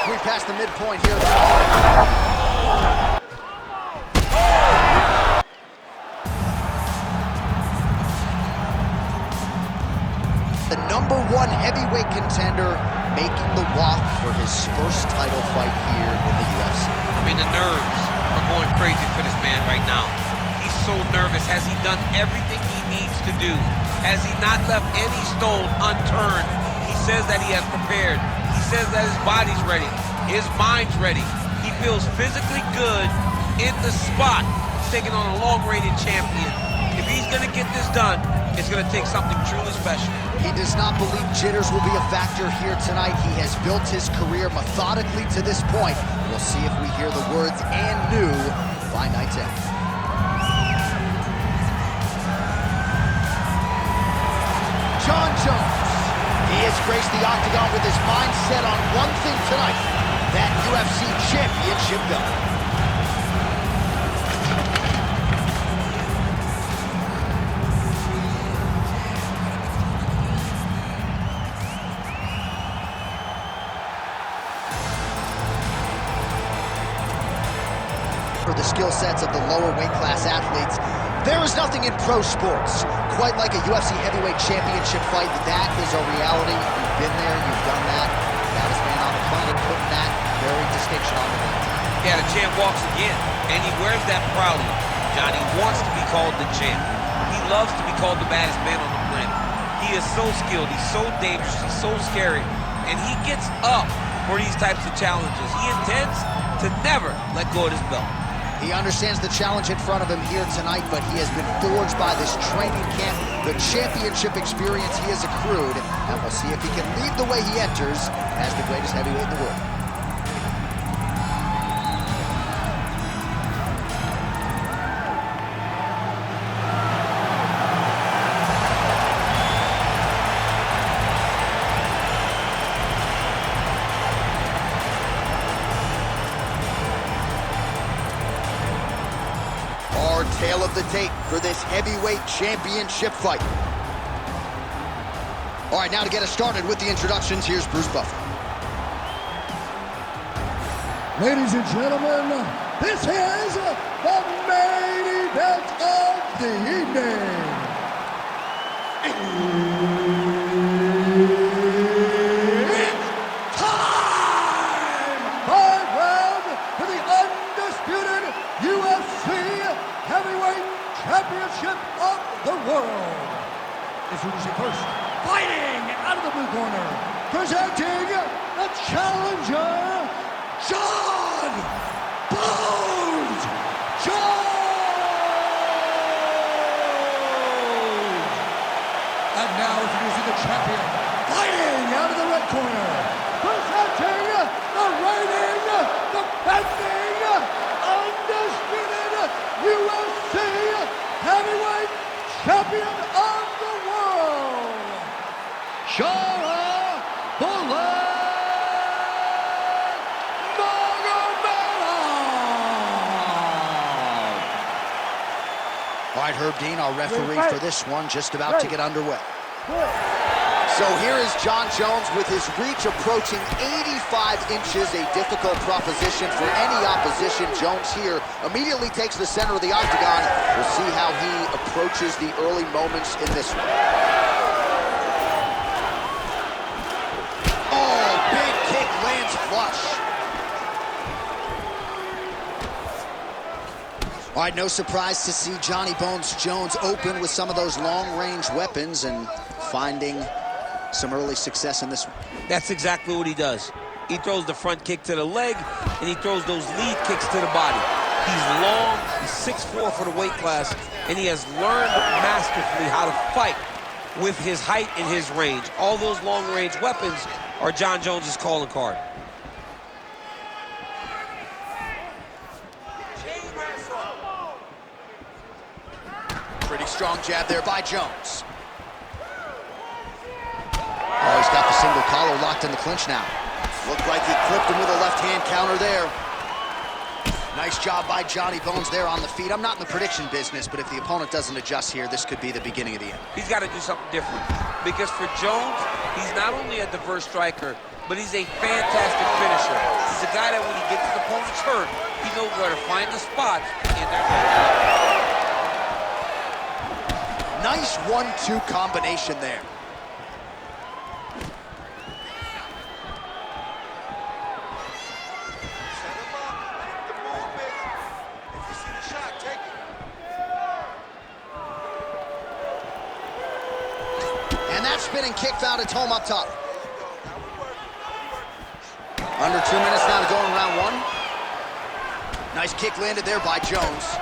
We passed the midpoint here. The #1 heavyweight contender making the walk for his first title fight here in the UFC. I mean, the nerves are going crazy for this man right now. He's so nervous. Has he done everything he needs to do? Has he not left any stone unturned? He says that he has prepared. He says that his body's ready. His mind's ready. He feels physically good in the spot. He's taking on a long-rated champion. If he's going to get this done, it's going to take something truly special. He does not believe jitters will be a factor here tonight. He has built his career methodically to this point. We'll see if we hear the words "and new" by night's end. Jon Jones. He has graced the octagon with his mind set on one thing tonight, that UFC championship belt. For the skill sets of the lower weight class athletes, there is nothing in pro sports quite like a UFC heavyweight championship fight. That is a reality. You've been there, you've done that. Baddest man on the planet putting that very distinction on the line. Yeah, the champ walks again, and he wears that proudly. Johnny wants to be called the champ. He loves to be called the baddest man on the planet. He is so skilled, he's so dangerous, he's so scary, and he gets up for these types of challenges. He intends to never let go of his belt. He understands the challenge in front of him here tonight, but he has been forged by this training camp, the championship experience he has accrued, and we'll see if he can lead the way he enters as the greatest heavyweight in the world. Tale of the tape for this heavyweight championship fight. All right, now to get us started with the introductions, here's Bruce Buffer. Ladies and gentlemen, this is the main event of the evening. It's time! 5 rounds for the undisputed UFC Heavyweight Championship of the world. Introducing first, fighting out of the blue corner, presenting the challenger, Jon Bones Jones. And now introducing the champion, fighting out of the red corner, presenting the reigning, defending, undisputed UFC Heavyweight Champion of the World, Sharaputdin Magomedov. All right, Herb Dean, our referee for this one, just about to get underway. So here is Jon Jones with his reach approaching 85 inches, a difficult proposition for any opposition. Jones here immediately takes the center of the octagon. We'll see how he approaches the early moments in this one. Oh, big kick lands flush. All right, no surprise to see Johnny Bones Jones open with some of those long-range weapons and finding some early success in this one. That's exactly what he does. He throws the front kick to the leg, and he throws those lead kicks to the body. He's long, he's 6'4" for the weight class, and he has learned masterfully how to fight with his height and his range. All those long-range weapons are Jon Jones's calling card. Pretty strong jab there by Jones. Oh, he's got the single collar locked in the clinch now. Looked like he clipped him with a left-hand counter there. Nice job by Johnny Bones there on the feet. I'm not in the prediction business, but if the opponent doesn't adjust here, this could be the beginning of the end. He's got to do something different, because for Jones, he's not only a diverse striker, but he's a fantastic finisher. guy that when he gets his opponents hurt, he knows where to find the spots in their Nice 1-2 combination there. And that spinning kick found its home up top. Under 2 minutes now to go in round one. Nice kick landed there by Jones.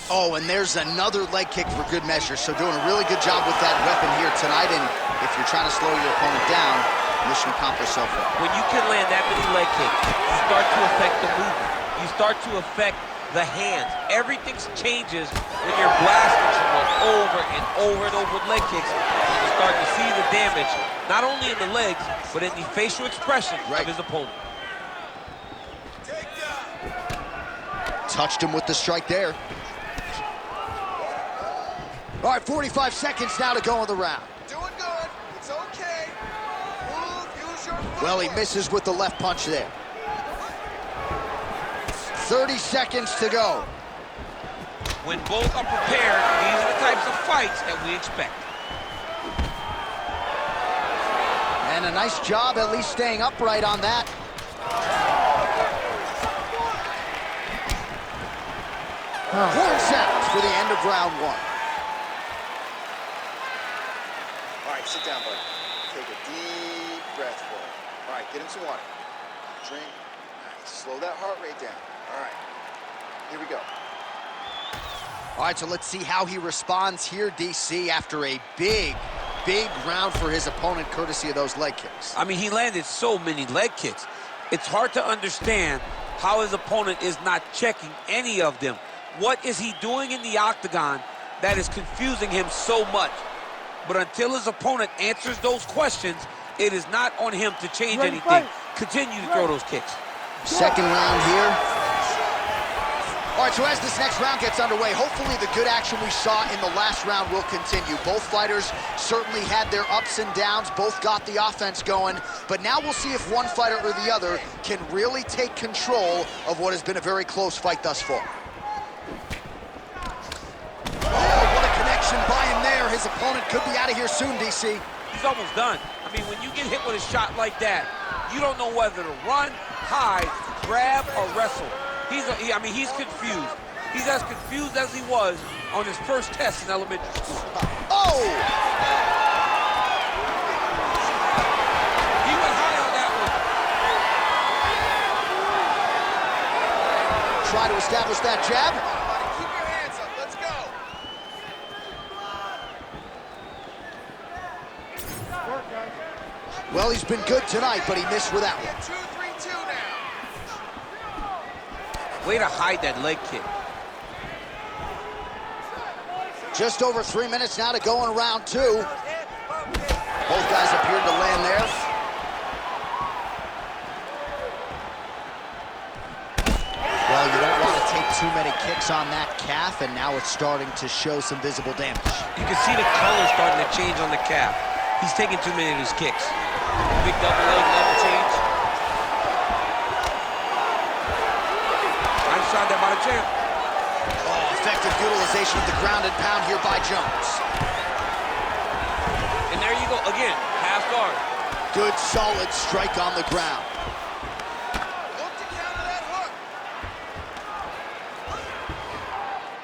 Oh, and there's another leg kick for good measure. So doing a really good job with that weapon here tonight. And if you're trying to slow your opponent down, mission accomplished so far. When you can land that many leg kicks, you start to affect the movement. You start to affect the hands. Everything changes when you're blasting someone over and over and over with leg kicks. And you start to see the damage, not only in the legs, but in the facial expression of his opponent. Touched him with the strike there. All right, 45 seconds now to go in the round. Doing good. It's okay. Move, use your foot. Well, he misses with the left punch there. 30 seconds to go. When both are prepared, these are the types of fights that we expect. And a nice job at least staying upright on that. Horn sounds for the end of round one. All right, sit down, buddy. Take a deep breath for it. All right, get him some water. Drink. Nice. Slow that heart rate down. All right, here we go. All right, so let's see how he responds here, DC, after a big round for his opponent, courtesy of those leg kicks. I mean, he landed so many leg kicks. It's hard to understand how his opponent is not checking any of them. What is he doing in the octagon that is confusing him so much? But until his opponent answers those questions, it is not on him to change anything. Continue to throw those kicks. Second round here. All right, so as this next round gets underway, hopefully the good action we saw in the last round will continue. Both fighters certainly had their ups and downs. Both got the offense going. But now we'll see if one fighter or the other can really take control of what has been a very close fight thus far. Oh, what a connection by him there. His opponent could be out of here soon, DC. He's almost done. I mean, when you get hit with a shot like that, you don't know whether to run, hide, grab, or wrestle. He's confused. He's as confused as he was on his first test in elementary school. Oh! He went high on that one. Try to establish that jab. Keep your hands up. Let's go. Well, he's been good tonight, but he missed with that one. 2-3-2 now. Way to hide that leg kick. Just over 3 minutes now to go in round two. Both guys appeared to land there. Well, you don't want to take too many kicks on that calf, and now it's starting to show some visible damage. You can see the color starting to change on the calf. He's taking too many of these kicks. Big double leg level change. Nice shot there by the champ. Oh, effective utilization of the ground and pound here by Jones. And there you go, again, half guard. Good, solid strike on the ground. Look to counter that hook.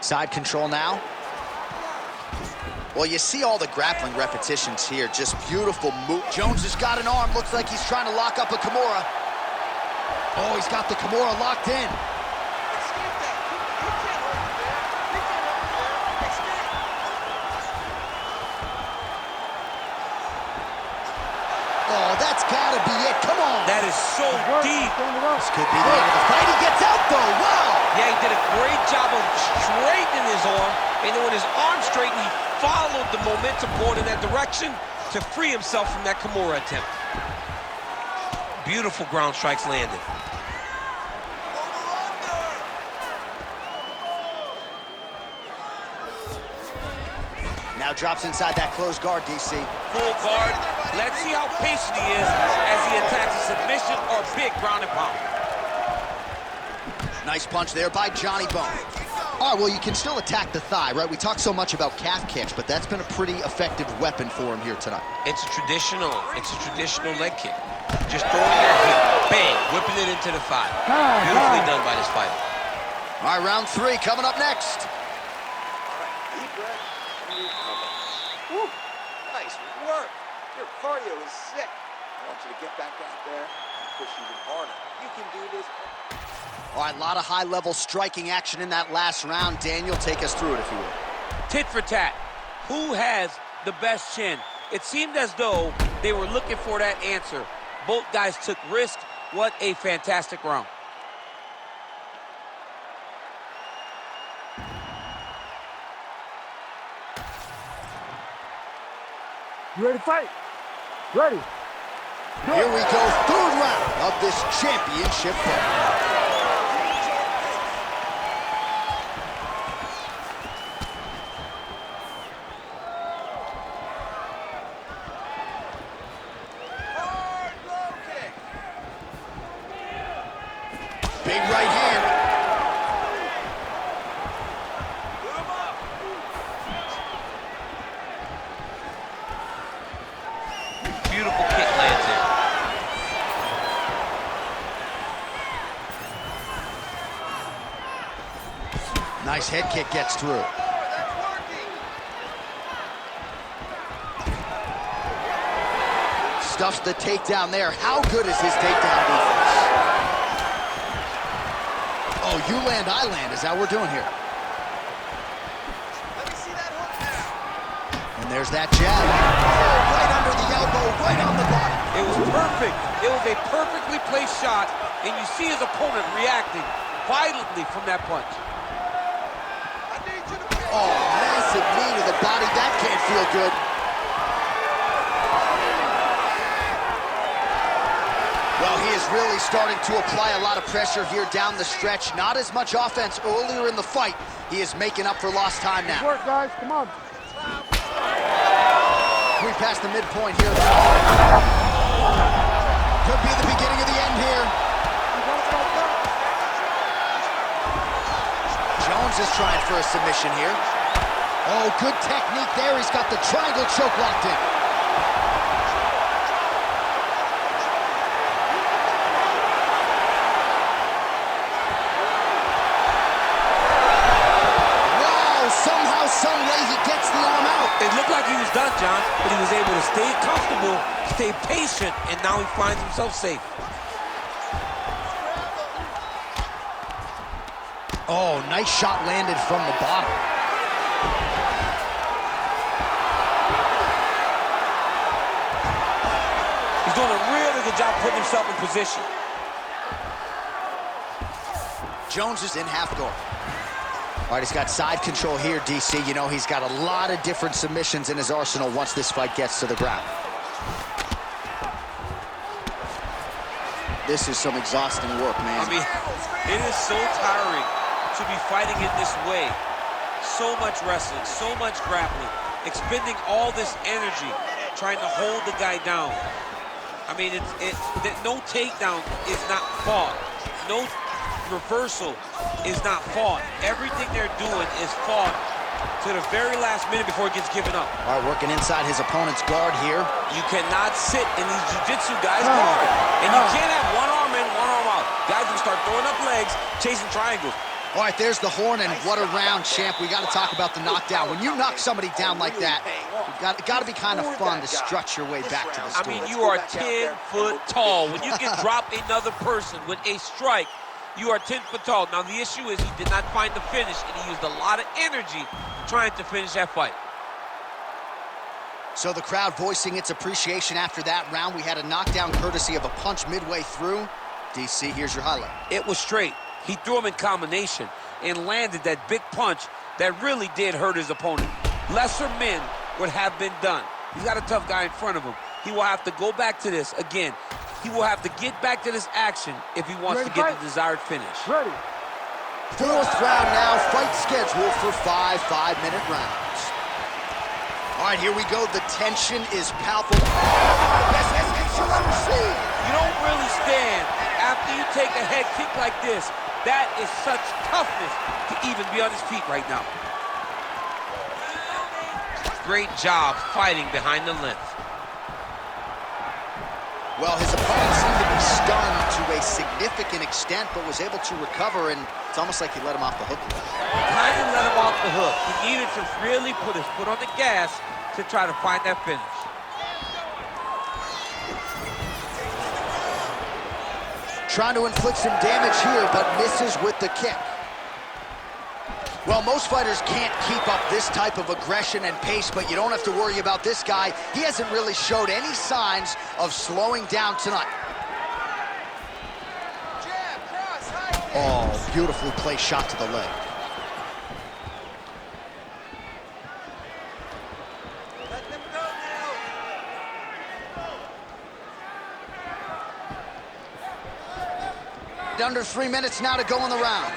Side control now. Well, you see all the grappling repetitions here. Just beautiful move. Jones has got an arm. Looks like he's trying to lock up a Kimura. Oh, he's got the Kimura locked in. Escape that. You can't hold it there. You can't hold it there. Escape. Oh, that's got to be it. Come on. That is so deep. This could be the end of the fight. He gets out, though. Wow. Yeah, he did a great job of straightening his arm. And then when his arm straightened, he followed the momentum going in that direction to free himself from that Kimura attempt. Beautiful ground strikes landed. Now drops inside that closed guard, DC. Full guard. Let's see how patient he is as he attacks a submission or big ground and pound. Nice punch there by Johnny Bone. All right, well, you can still attack the thigh, right? We talk so much about calf kicks, but that's been a pretty effective weapon for him here tonight. It's a traditional leg kick. Just throwing your hip, bang, whipping it into the thigh. Beautifully done by this fighter. All right, round 3 coming up next. Deep breath. Woo. Nice work. Your cardio is sick. I want you to get back out there and push even harder. You can do this. All right, a lot of high-level striking action in that last round. Daniel, take us through it, if you will. Tit for tat. Who has the best chin? It seemed as though they were looking for that answer. Both guys took risks. What a fantastic round. You ready to fight? Ready. Here we go, 3rd round of this championship fight. Big right hand. Beautiful kick lands there. Nice head kick gets through. Stuffs the takedown there. How good is his takedown defense? Oh, you land, I land. Is that what we're doing here? Let me see that hook now. And there's that jab. Oh, right under the elbow, right on the body. It was perfect. It was a perfectly placed shot, and you see his opponent reacting violently from that punch. I need you to pay. Oh, massive knee to the body. That can't feel good. Well, he is really starting to apply a lot of pressure here down the stretch. Not as much offense earlier in the fight. He is making up for lost time now. Good work, guys. Come on. We passed the midpoint here. Could be the beginning of the end here. Jones is trying for a submission here. Oh, good technique there. He's got the triangle choke locked in. It looked like he was done, John, but he was able to stay comfortable, stay patient, and now he finds himself safe. Oh, nice shot landed from the bottom. He's doing a really good job putting himself in position. Jones is in half guard. All right, he's got side control here, DC. You know, he's got a lot of different submissions in his arsenal once this fight gets to the ground. This is some exhausting work, man. I mean, it is so tiring to be fighting in this way. So much wrestling, so much grappling, expending all this energy trying to hold the guy down. I mean, no takedown is not fought. No reversal is not fought. Everything they're doing is fought to the very last minute before it gets given up. All right, working inside his opponent's guard here. You cannot sit in these jiu-jitsu guys' guard. And you can't have one arm in, one arm out. Guys will start throwing up legs, chasing triangles. All right, there's the horn, and what a round, champ. We got to talk about the knockdown. When you knock somebody down like that, it's got to be kind of fun to strut your way back to the store. I mean, you are 10 foot tall. When you can drop another person with a strike, you are 10 foot tall. Now, the issue is he did not find the finish, and he used a lot of energy trying to finish that fight. So the crowd voicing its appreciation after that round. We had a knockdown courtesy of a punch midway through. DC, here's your highlight. It was straight. He threw him in combination and landed that big punch that really did hurt his opponent. Lesser men would have been done. He's got a tough guy in front of him. He will have to go back to this again. He will have to get back to this action if he wants to get the desired finish. Ready. 4th round now. Fight scheduled for 5 5-minute rounds. All right, here we go. The tension is palpable. Best hesitation you'll ever see. You don't really stand after you take a head kick like this. That is such toughness to even be on his feet right now. Great job fighting behind the length. Well, his opponent seemed to be stunned to a significant extent, but was able to recover, and it's almost like he let him off the hook. Kind of let him off the hook. He needed to really put his foot on the gas to try to find that finish. Trying to inflict some damage here, but misses with the kick. Well, most fighters can't keep up this type of aggression and pace, but you don't have to worry about this guy. He hasn't really showed any signs of slowing down tonight. Oh, beautifully placed shot to the leg. Let them go now. Under 3 minutes now to go in the round.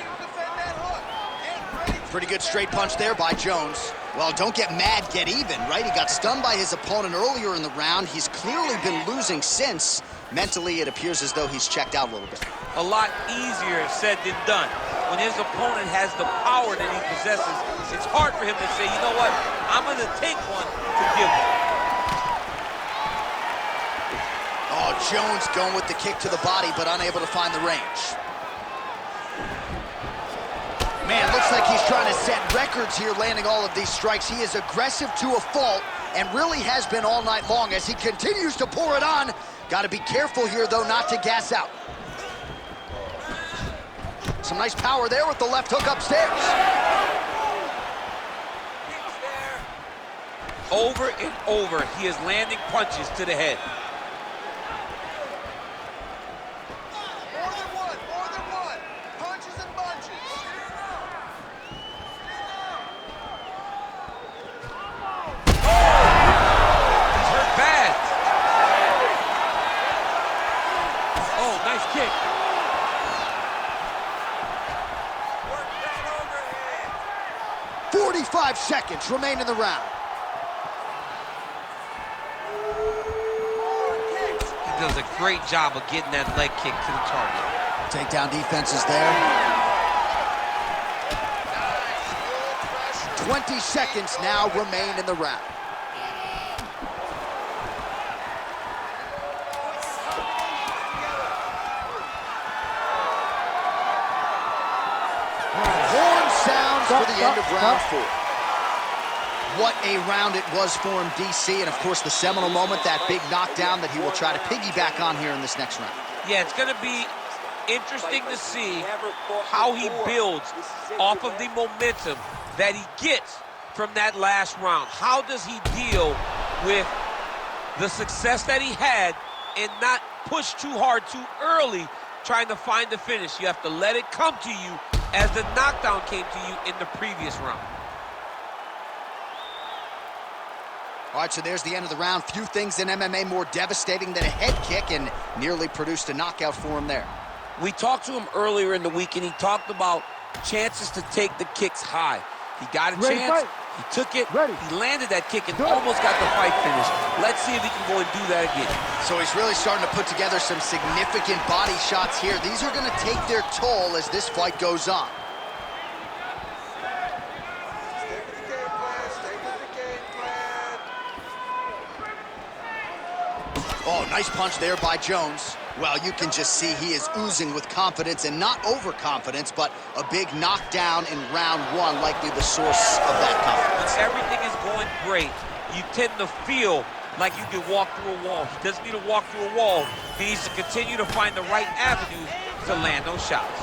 Pretty good straight punch there by Jones. Well, don't get mad, get even, right? He got stunned by his opponent earlier in the round. He's clearly been losing since. Mentally, it appears as though he's checked out a little bit. A lot easier said than done. When his opponent has the power that he possesses, it's hard for him to say, you know what, I'm going to take one to give him. Oh, Jones going with the kick to the body, but unable to find the range. Man, looks like he's trying to set records here, landing all of these strikes. He is aggressive to a fault and really has been all night long as he continues to pour it on. Got to be careful here, though, not to gas out. Some nice power there with the left hook upstairs. Over and over, he is landing punches to the head. More than one. Punches and bunches. He's hurt bad. Oh, nice kick. 45 seconds remain in the round. He does a great job of getting that leg kick to the target. Takedown defense is there. 20 seconds now remain in the round. Horn sounds for the end of round 4. What a round it was for him, DC, and of course the seminal moment, that big knockdown that he will try to piggyback on here in this next round. Yeah, it's going to be interesting to see how he builds off of the momentum that he gets from that last round. How does he deal with the success that he had and not push too hard too early trying to find the finish? You have to let it come to you as the knockdown came to you in the previous round. All right, so there's the end of the round. Few things in MMA more devastating than a head kick, and nearly produced a knockout for him there. We talked to him earlier in the week, and he talked about chances to take the kicks high. He got a chance, he took it, he landed that kick and almost got the fight finished. Let's see if he can go and do that again. So he's really starting to put together some significant body shots here. These are going to take their toll as this fight goes on. Oh, nice punch there by Jones. Well, you can just see he is oozing with confidence, and not overconfidence, but a big knockdown in round 1, likely the source of that confidence. When everything is going great, you tend to feel like you can walk through a wall. He doesn't need to walk through a wall. He needs to continue to find the right avenues to land those shots.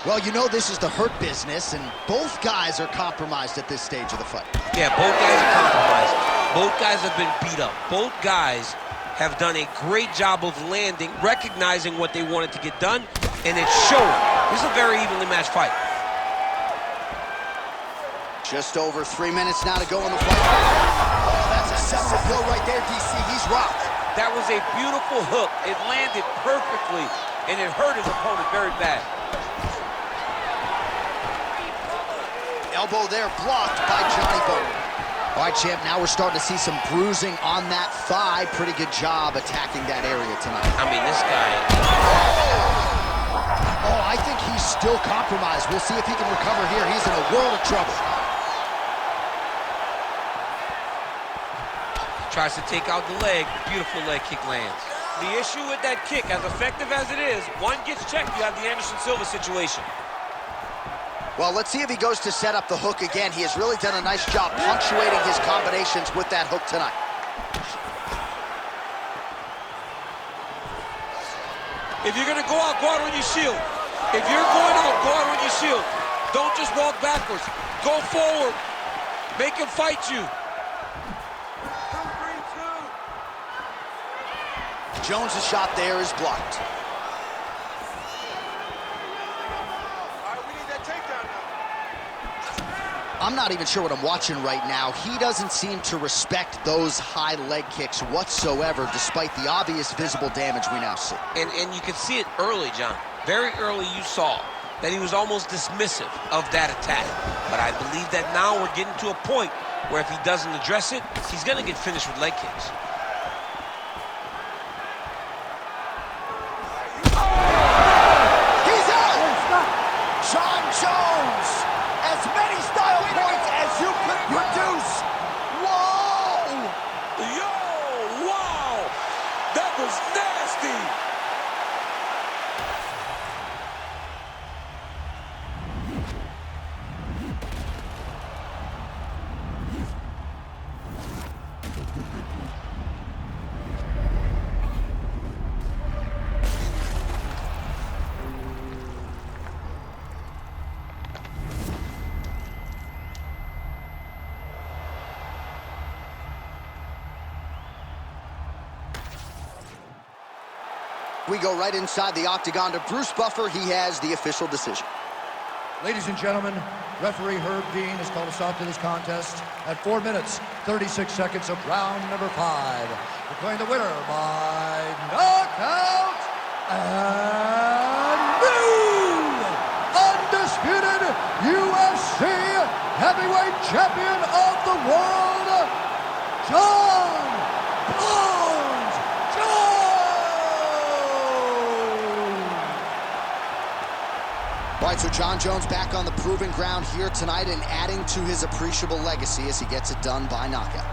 Well, you know this is the hurt business, and both guys are compromised at this stage of the fight. Yeah, both guys are compromised. Both guys have been beat up. Both guys have done a great job of landing, recognizing what they wanted to get done, and it's showing. This is a very evenly matched fight. Just over 3 minutes now to go in the fight. Oh, that's a seminal blow right there, DC. He's rocked. That was a beautiful hook. It landed perfectly, and it hurt his opponent very bad. Elbow there blocked by Johnny Bone. All right, champ, now we're starting to see some bruising on that thigh. Pretty good job attacking that area tonight. I mean, this guy... Oh, I think he's still compromised. We'll see if he can recover here. He's in a world of trouble. Tries to take out the leg. Beautiful leg kick lands. The issue with that kick, as effective as it is, one gets checked, you have the Anderson Silva situation. Well, let's see if he goes to set up the hook again. He has really done a nice job punctuating his combinations with that hook tonight. If you're going to go out on your shield. If you're going out, go out on your shield. Don't just walk backwards. Go forward. Make him fight you. Jones' shot there is blocked. I'm not even sure what I'm watching right now. He doesn't seem to respect those high leg kicks whatsoever, despite the obvious visible damage we now see. And you can see it early, John. Very early you saw that he was almost dismissive of that attack. But I believe that now we're getting to a point where if he doesn't address it, he's going to get finished with leg kicks. He's out! Jon Jones! As many style points as you could produce. Whoa! Yo, wow! That was nasty! We go right inside the octagon to Bruce Buffer. He has the official decision. Ladies and gentlemen, referee Herb Dean has called a stop to this contest at 4 minutes, 36 seconds of round number 5. Declaring the winner by knockout and new undisputed UFC heavyweight champion of the world, Jon Jones. All right, so Jon Jones back on the proving ground here tonight and adding to his appreciable legacy as he gets it done by knockout.